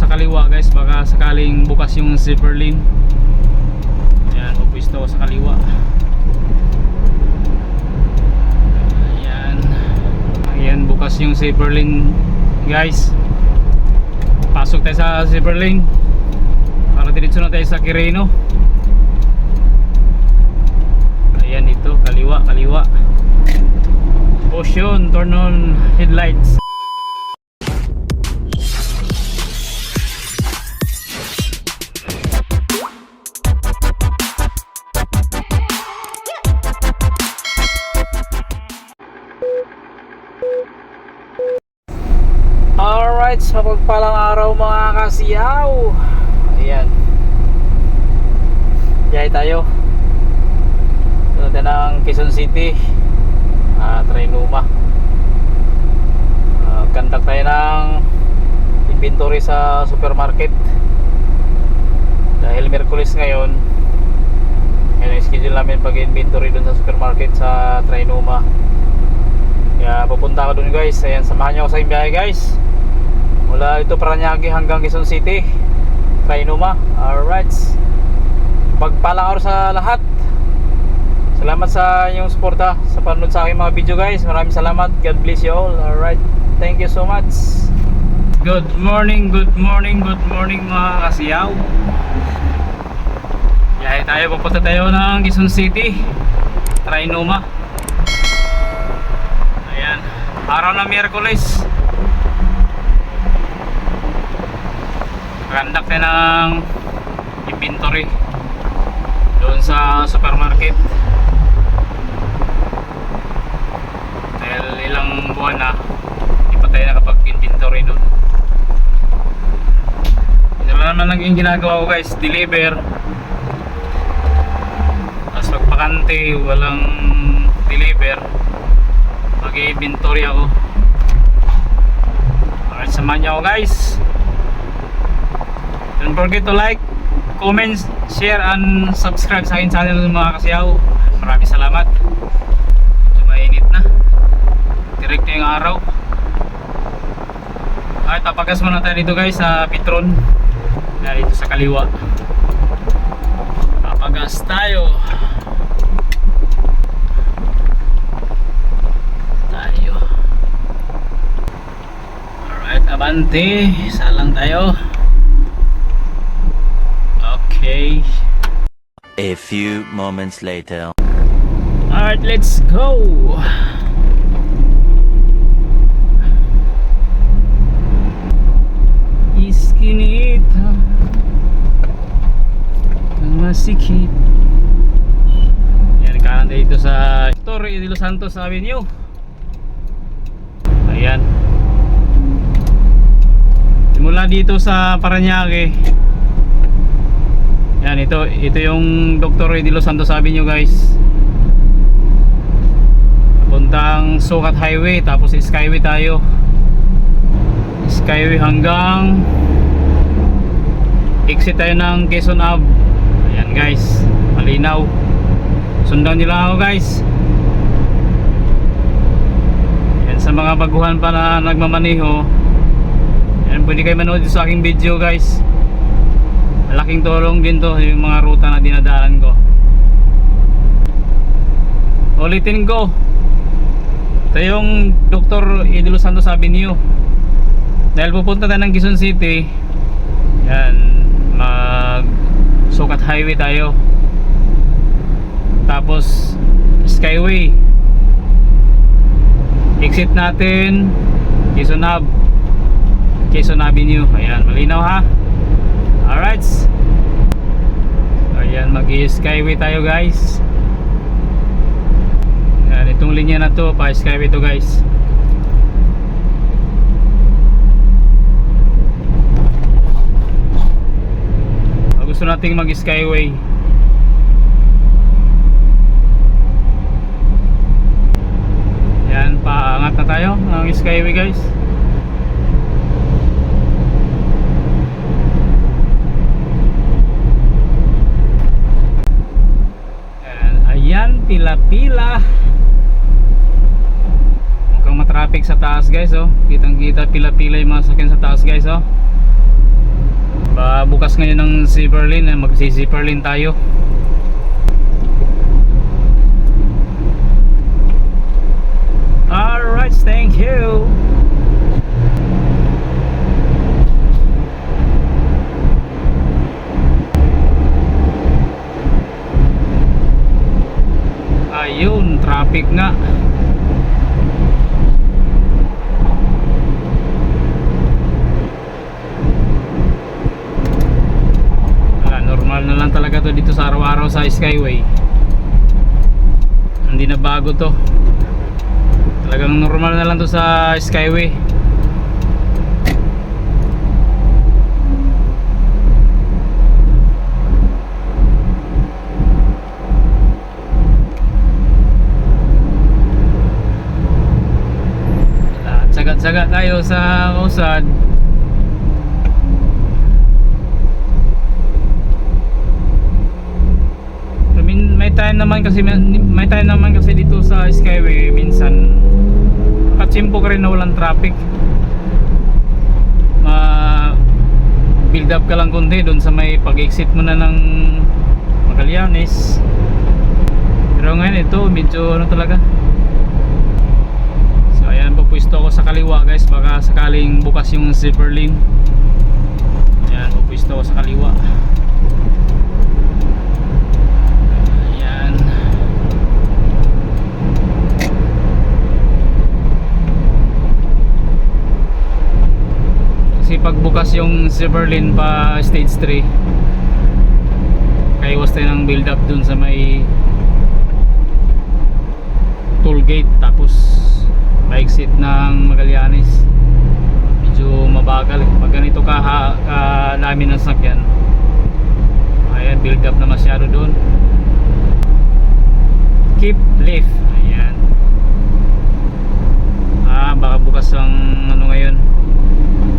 sa kaliwa guys, baka sakaling bukas yung zipper lane. Ayan, pupwisto sa kaliwa. Ayan. Ayan, bukas yung zipper lane guys. Pasok tayo sa zipper lane para diretso na tayo sa Quirino. Ayan, dito kaliwa, kaliwa. Caution, turn on headlights. Alright, sa pagpalang araw mga kasiyaw. Ayan, jay tayo. Doon tayo ng Quezon City, Trinoma. Conduct tayo ng inventory sa supermarket dahil Miyerkules ngayon. Yan ang schedule namin pag-inventory doon sa supermarket sa Trinoma. Kaya pupunta ako doon guys. Ayan, samahan nyo ako sa biyahe guys. Mula ito Parañaque hanggang Quezon City, Trinoma. Alright, pagpalang araw sa lahat. Salamat sa inyong suporta sa panonood sa aking mga video guys. Maraming salamat. God bless you all. Alright, thank you so much. Good morning, good morning, good morning mga kasiyaw. Biyahe tayo, pupunta tayo ng Quezon City, Trinoma. Ayan, araw na Miyerkules. Conduct tayo ng inventory doon sa supermarket. Dahil ilang buwan na hindi pa tayo nakapag-inventory doon. Ito lang naman naging ginagawa ko guys, deliver, tapos pagpakante walang deliver, mag-inventory ako. Alright, samahan niyo ako guys. Don't forget to like, comment, share, and subscribe sa akin channel mga kasiyaw. Maraming salamat. Medyo mainit na, direct na yung araw. Ay, tapagas muna tayo dito guys sa Petron. Dito sa kaliwa, tapagas tayo. Alright, abante, salang tayo. Okay. A few moments later. Alright, let's go. Iskinita ng masikip. Yan, kanan dito sa Torre de los Santos Avenue. Ayan, simula dito sa Parañaque. Yan, ito yung Dr. de los Santos Avenue guys. Puntang Sukat Highway, tapos Skyway tayo. Skyway hanggang exit tayo ng Quezon Ave. Ayan guys, malinaw. Sundan nyo lang ako guys. Yan, sa mga baguhan pa na nagmamaniho, yan, pwede kayo manood sa aking video guys. Malaking tulong din to yung mga ruta na dinadaanan ko. Ulitin ko, ito yung Dr. de los Santos Avenue. Dahil pupunta tayo ng Quezon City, yan, mag Sukat Highway tayo, tapos Skyway, exit natin Quezon Ave, Quezon Avenue. Ayan, malinaw ha. Alright, ayan, mag-Skyway tayo guys. Ayan, itong linya na to, pa Skyway to guys. Gusto nating mag-Skyway. Yan, paangat na tayo ng Skyway guys. Ayan, pila-pila. Mukhang matraffic sa taas guys, oh. Kitang kita pila-pila yung mga sakyan sa taas guys, oh. Bukas ngayon ng zipper lane, magsi-zipper lane tayo. Alright, thank you. Ayun, traffic nga. Normal na lang talaga to dito sa araw-araw sa Skyway. Hindi na bago to. Talagang normal na lang to sa Skyway. Tsaga-tsaga tayo sa usad. May time naman kasi dito sa Skyway minsan katsimpo ka rin na walang traffic. Build up ka lang kundi doon sa may pag-exit mo na ng Magallanes. Pero ngayon ito medyo ano talaga. So ayan, pupwesto ako sa kaliwa guys, baka sakaling bukas yung zipper lane. Ayan, pupwesto ako sa kaliwa. Kasi pagbukas yung zipper lane pa stage 3, kaiwas tayo ng build up dun sa may toll gate, tapos pa-exit ng Magallanes. Medyo mabagal pag ganito kadami ng sakyan. Ayan, build up na masyado dun. Keep left. Ayan. Baka bukas ang ano ngayon,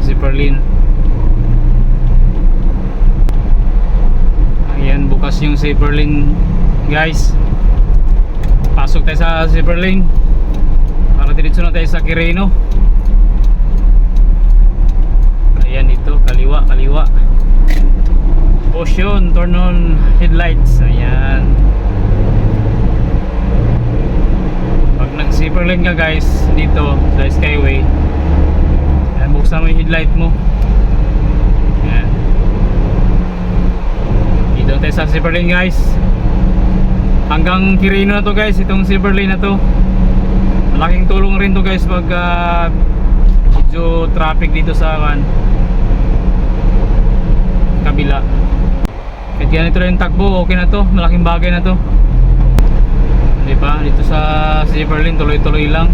zipper lane. Ayan, bukas yung zipper lane guys. Pasok tayo sa zipper lane para diretso na tayo sa Quirino. Ayan, ito kaliwa, kaliwa. Caution, turn on headlights. Ayan. Pag nag zipper lane ka guys dito sa Skyway, buksan mo yung headlight mo. Ayan. Dito tayo sa zipper lane guys. Hanggang Quirino na to guys, itong zipper lane na to. Malaking tulong rin to guys pag medyo traffic dito sa kabila. Kahit ganito lang yung takbo, okay na to. Malaking bagay na to. Diba? Dito sa zipper lane, tuloy-tuloy lang.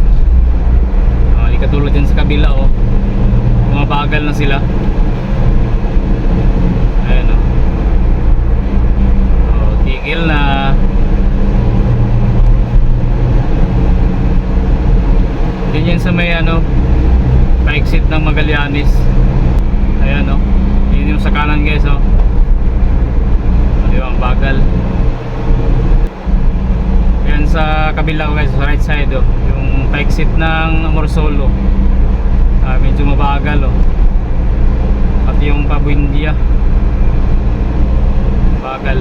Hindi katulad din sa kabila oh. Mabagal na sila. Ayan o. Tigil na. Din yan sa may pa-exit ng Magallanes. Ayan o. Yun yung sa kanan guys o. Diba, ang bagal. Yan sa kabila ko guys, sa right side o. Yung pa-exit ng Amorsolo. Medyo mabagal oh. Pati yung Pabuendia bagal.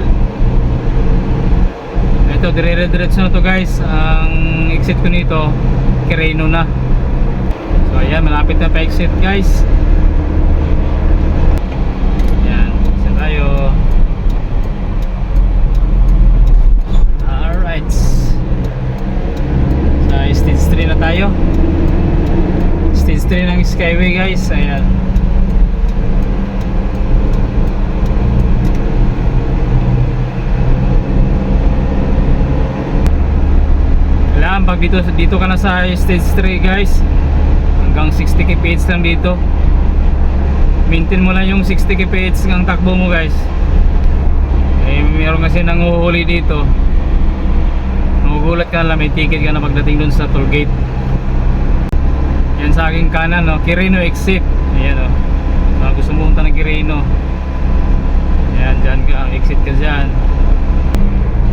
Ito dire-diretso na to guys. Ang exit ko nito Quirino na. So ayan, malapit na pa-exit guys. Ayan, isa tayo. Alright, sa stage 3 na tayo. Stage 3 ng Skyway guys. Ayan. Kailangan pag dito ka na sa stage 3 guys, hanggang 60 kph lang dito. Maintain mo lang yung 60 kph ng takbo mo guys. Meron kasi nanguhuli dito. Magugulat ka na lang, may ticket ka na pagdating dun sa toll gate. Yan sa aking kanan no, Quirino exit. Ayan o. Gusto mo punta ng Quirino. Ayan, dyan ka, exit ka dyan.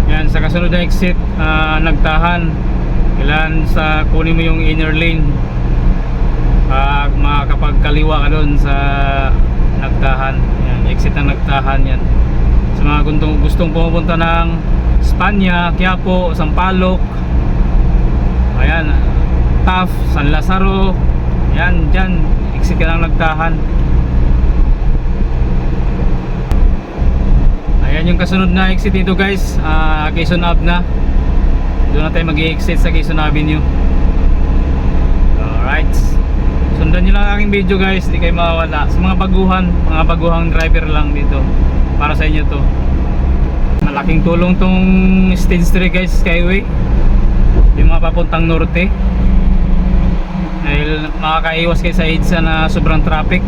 Yan, sa kasunod na exit, Nagtahan. Kailangan sa kunin mo yung inner lane. Makakapagkaliwa ka doon sa Nagtahan. Ayan, exit ng Nagtahan yan. Sa mga gustong pumupunta ng Espanya, Quiapo, Sampaloc, ayan, Taft, San Lazaro, yan, dyan exit ka ng Nagtahan. Ayan yung kasunod na exit dito guys, Quezon Ave na. Doon na tayo mag-i-exit sa Quezon Avenue. Alright, sundan nyo lang ang aking video guys, hindi kayo mawawala. Sa mga baguhang driver lang dito, para sa inyo to. Malaking tulong tong Stage 3 guys, Skyway, yung mga papuntang norte, dahil makakaiwas kayo sa EDSA na sobrang traffic.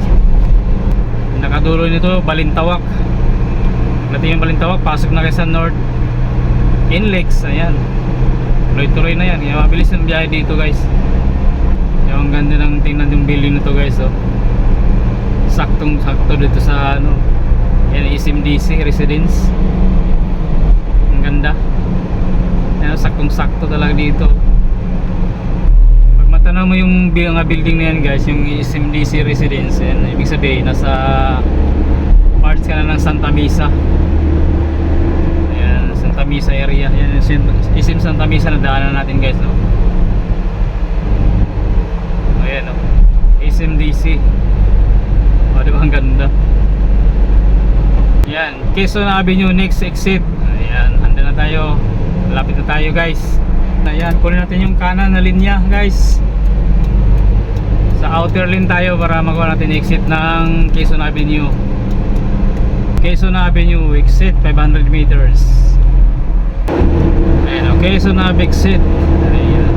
Nakadulo nito Balintawak, natin yung Balintawak, pasok na kayo sa North Inlex. Ayan, tuloy-tuloy na yan, kaya mabilis ng biyahe dito guys. Yung ganda ng tingnan yung building na to guys, oh. Saktong sakto dito sa ano, yan, SMDC Residence. Ang ganda yan, saktong sakto talaga dito. Pag matanaw mo yung building na yan guys, yung SMDC Residence, yan, ibig sabihin nasa parts ka na ng Santa Mesa. Ayan, Santa Mesa area. Yan, SM Santa Mesa na daanan natin guys, no? Ayan, no? SMDC. O, diba ang ganda? Yan, Quezon Avenue next exit. Ayan, handa na tayo. Lapit na tayo guys. Ayan, kunin natin yung kanan na linya guys. Sa outer lane tayo para magawa natin exit ng Quezon Avenue. Quezon Avenue exit 500 meters. Ayan, o, Quezon Avenue exit. Ayan.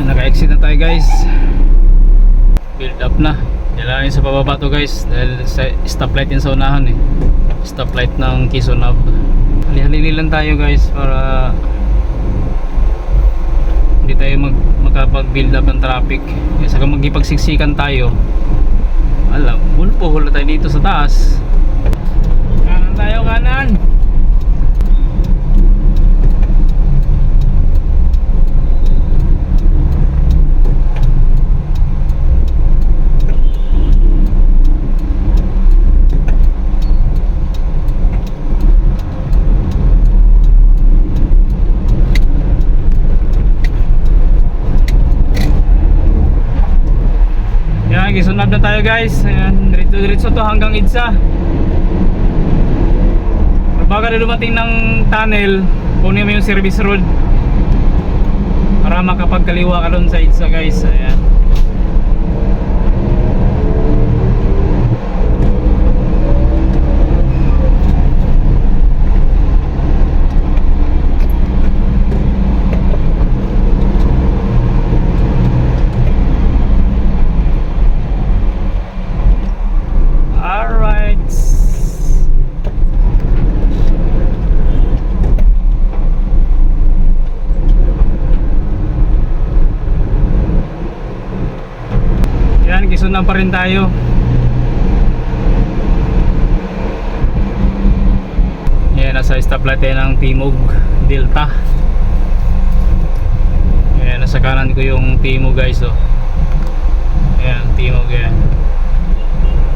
Naka-exit na tayo guys. Build up na. Kailangan sa pababa to guys, dahil sa stoplight yan sa unahan eh. Stoplight ng Quezon Ave. Hali-halili lang tayo guys para hindi tayo makapag-build up ng traffic. Kasi kung magipagsiksikan tayo, alam, bulpo na tayo dito sa taas. Kanan tayo, kanan. Sunod na tayo guys. Ayan, diretso to hanggang EDSA. Bago na dumating ng tunnel, kunin mo yung service road para makapagkaliwa ka doon sa EDSA guys. Ayan. Sundan pa rin tayo. Yan, nasa stoplight tayo ng Timog Delta. Yan, nasa kanan ko yung Timog guys, oh. Yan, Timog yan.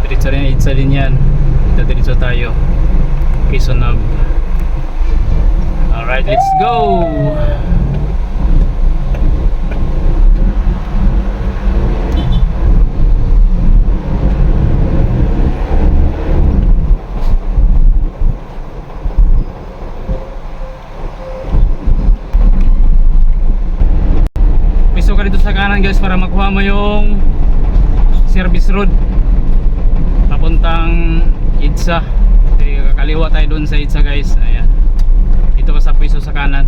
Diretso rin, EDSA din yan. Diretso tayo, Quezon Ave. Alright, let's go. Dito sa kanan guys para makuha mo yung service road papuntang EDSA. Kakaliwa tayo dun sa EDSA guys. Ayan, dito ka sa piso sa kanan,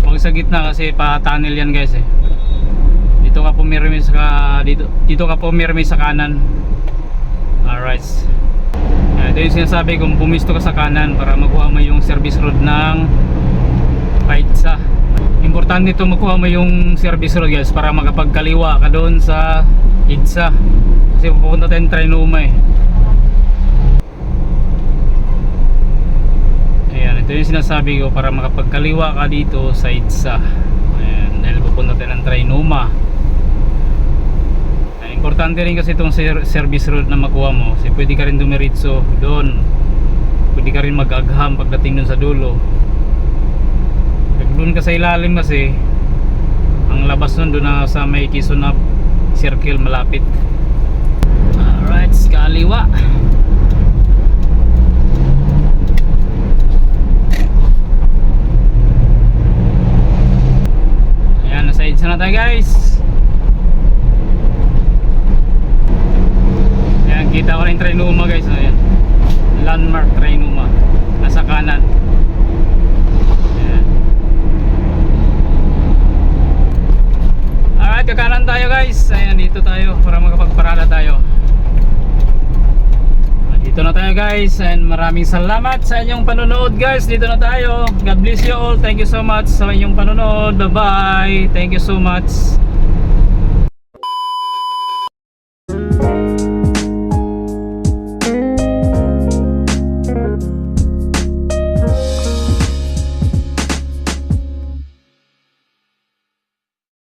huwag sa gitna kasi pa tunnel yan guys eh. Dito ka pumirmi dito ka pumirmi sa kanan. Alright, ito yung sinasabi kung pumisto ka sa kanan para makuha mo yung service road ng EDSA. Importante ito makuha mo yung service road guys para makapagkaliwa ka doon sa EDSA kasi pupunta tayong Trinoma eh. yung sinasabi ko, para makapagkaliwa ka dito sa EDSA. Ayan, dahil pupunta tayo ng Trinoma. Importante rin kasi itong service road na makuha mo, kasi pwede ka rin dumiritso doon, pwede ka rin mag-agham pagdating dun sa dulo. Pag doon ka sa ilalim kasi, ang labas nun doon na sa may Quezon Circle malapit. Alright, kaliwa. Ayan, nasa EDSA na tayo guys. Ayan, kita ko rin Trinoma guys. Ayan, landmark Trinoma, nasa kanan. Ayan. Alright, kakanan tayo guys. Ayan, dito tayo para makapagparada tayo. Dito na tayo guys, and maraming salamat sa inyong panonood guys. Dito na tayo. God bless you all. Thank you so much sa inyong panonood. Bye bye. Thank you so much.